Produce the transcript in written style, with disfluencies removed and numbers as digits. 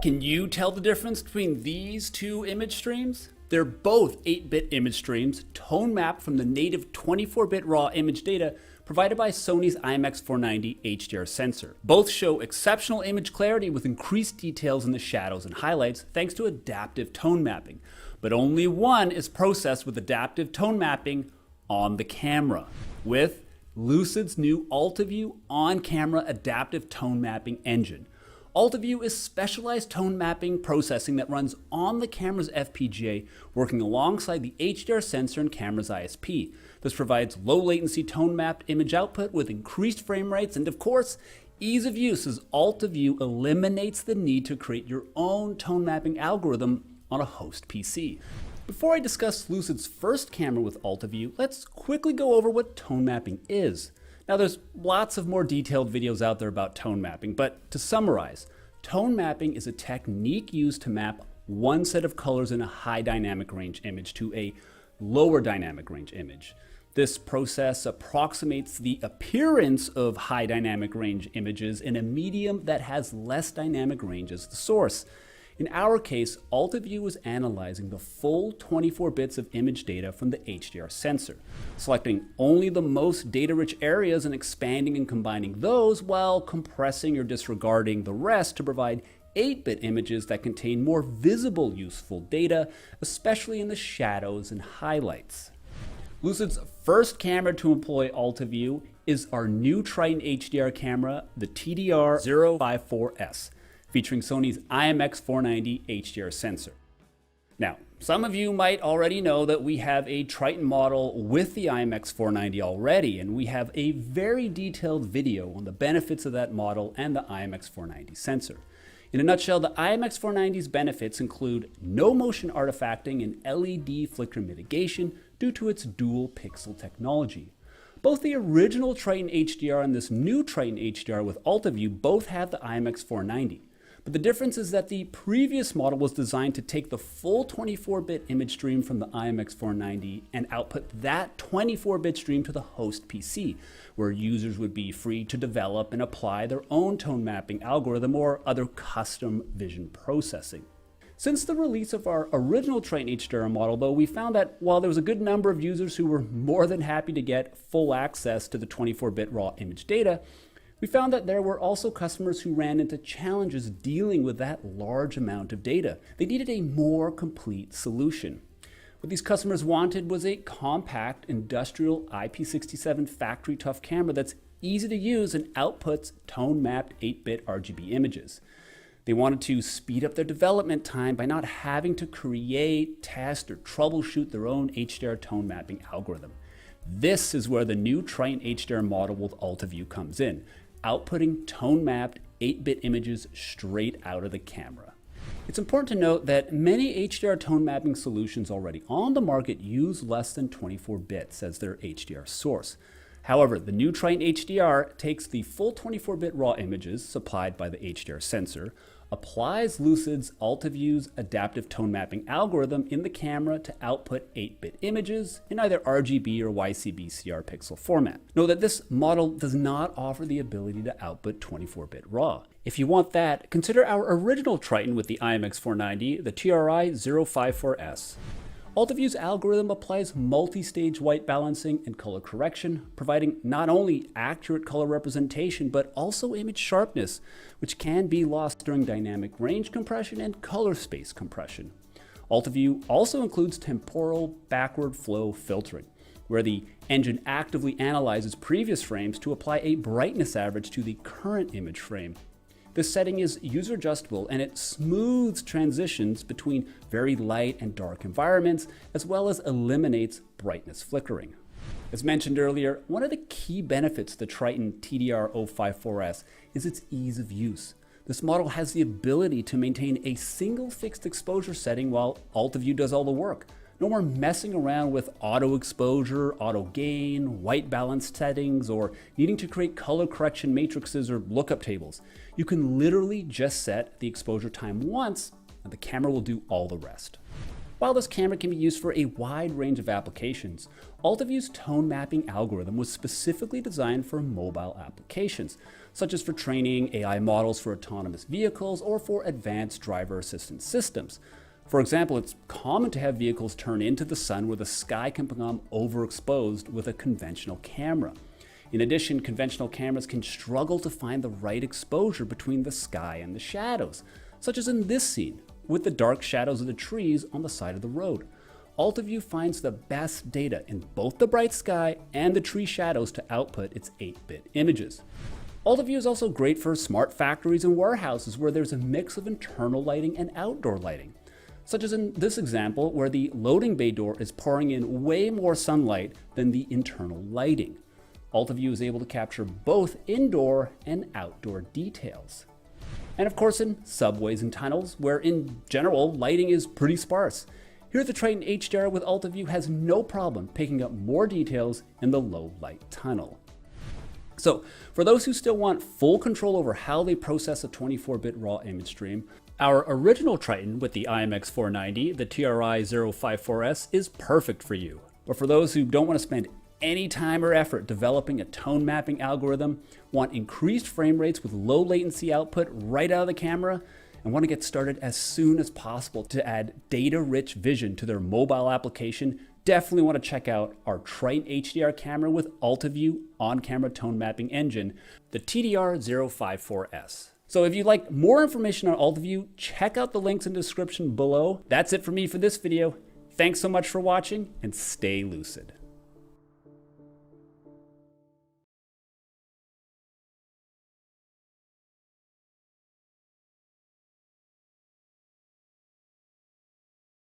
Can you tell the difference between these two image streams? They're both 8-bit image streams, tone mapped from the native 24-bit raw image data provided by Sony's IMX490 HDR sensor. Both show exceptional image clarity with increased details in the shadows and highlights thanks to adaptive tone mapping. But only one is processed with adaptive tone mapping on the camera, with LUCID's new Alta View on-camera adaptive tone mapping engine. Alta View is specialized tone mapping processing that runs on the camera's FPGA, working alongside the HDR sensor and camera's ISP. This provides low latency tone mapped image output with increased frame rates and, of course, ease of use, as Alta View eliminates the need to create your own tone mapping algorithm on a host PC. Before I discuss LUCID's first camera with Alta View, let's quickly go over what tone mapping is. Now, there's lots of more detailed videos out there about tone mapping, but to summarize, tone mapping is a technique used to map one set of colors in a high dynamic range image to a lower dynamic range image. This process approximates the appearance of high dynamic range images in a medium that has less dynamic range as the source. In our case, Alta View is analyzing the full 24 bits of image data from the HDR sensor, selecting only the most data-rich areas and expanding and combining those while compressing or disregarding the rest to provide 8-bit images that contain more visible useful data, especially in the shadows and highlights. LUCID's first camera to employ Alta View is our new Triton HDR camera, the TDR054S. Featuring Sony's IMX490 HDR sensor. Now, some of you might already know that we have a Triton model with the IMX490 already, and we have a very detailed video on the benefits of that model and the IMX490 sensor. In a nutshell, the IMX490's benefits include no motion artifacting and LED flicker mitigation due to its dual pixel technology. Both the original Triton HDR and this new Triton HDR with Alta View both have the IMX490. But the difference is that the previous model was designed to take the full 24-bit image stream from the IMX490 and output that 24-bit stream to the host PC, where users would be free to develop and apply their own tone mapping algorithm or other custom vision processing. Since the release of our original Triton HDR model, though, we found that while there was a good number of users who were more than happy to get full access to the 24-bit raw image data, we found that there were also customers who ran into challenges dealing with that large amount of data. They needed a more complete solution. What these customers wanted was a compact industrial IP67 factory tough camera that's easy to use and outputs tone mapped 8-bit RGB images. They wanted to speed up their development time by not having to create, test, or troubleshoot their own HDR tone mapping algorithm. This is where the new Triton HDR model with Alta View comes in, outputting tone-mapped 8-bit images straight out of the camera. It's important to note that many HDR tone mapping solutions already on the market use less than 24 bits as their HDR source. However, the new Triton HDR takes the full 24-bit raw images supplied by the HDR sensor, applies LUCID's Alta View's adaptive tone mapping algorithm in the camera to output 8-bit images in either RGB or YCB CR pixel format. Note that this model does not offer the ability to output 24-bit RAW. If you want that, consider our original Triton with the IMX490, the TDR054S. Alta View's algorithm applies multi-stage white balancing and color correction, providing not only accurate color representation, but also image sharpness, which can be lost during dynamic range compression and color space compression. Alta View also includes temporal backward flow filtering, where the engine actively analyzes previous frames to apply a brightness average to the current image frame. This setting is user adjustable and it smooths transitions between very light and dark environments, as well as eliminates brightness flickering. As mentioned earlier, one of the key benefits of the Triton TDR054S is its ease of use. This model has the ability to maintain a single fixed exposure setting while Alta View does all the work. No more messing around with auto exposure, auto gain, white balance settings, or needing to create color correction matrices or lookup tables. You can literally just set the exposure time once, and the camera will do all the rest. While this camera can be used for a wide range of applications, Alta View's tone mapping algorithm was specifically designed for mobile applications, such as for training AI models for autonomous vehicles or for advanced driver assistance systems. For example, it's common to have vehicles turn into the sun where the sky can become overexposed with a conventional camera. In addition, conventional cameras can struggle to find the right exposure between the sky and the shadows, such as in this scene, with the dark shadows of the trees on the side of the road. Alta View finds the best data in both the bright sky and the tree shadows to output its 8-bit images. Alta View is also great for smart factories and warehouses where there's a mix of internal lighting and outdoor lighting, such as in this example where the loading bay door is pouring in way more sunlight than the internal lighting. Alta View is able to capture both indoor and outdoor details. And of course in subways and tunnels, where in general lighting is pretty sparse. Here the Triton HDR with Alta View has no problem picking up more details in the low light tunnel. So for those who still want full control over how they process a 24-bit raw image stream, our original Triton with the IMX490, the TDR054S, is perfect for you. But for those who don't want to spend any time or effort developing a tone mapping algorithm, want increased frame rates with low latency output right out of the camera, and want to get started as soon as possible to add data-rich vision to their mobile application, definitely want to check out our Triton HDR camera with Alta View on-camera tone mapping engine, the TDR054S. So if you'd like more information on Alta View, check out the links in the description below. That's it for me for this video. Thanks so much for watching, and stay lucid.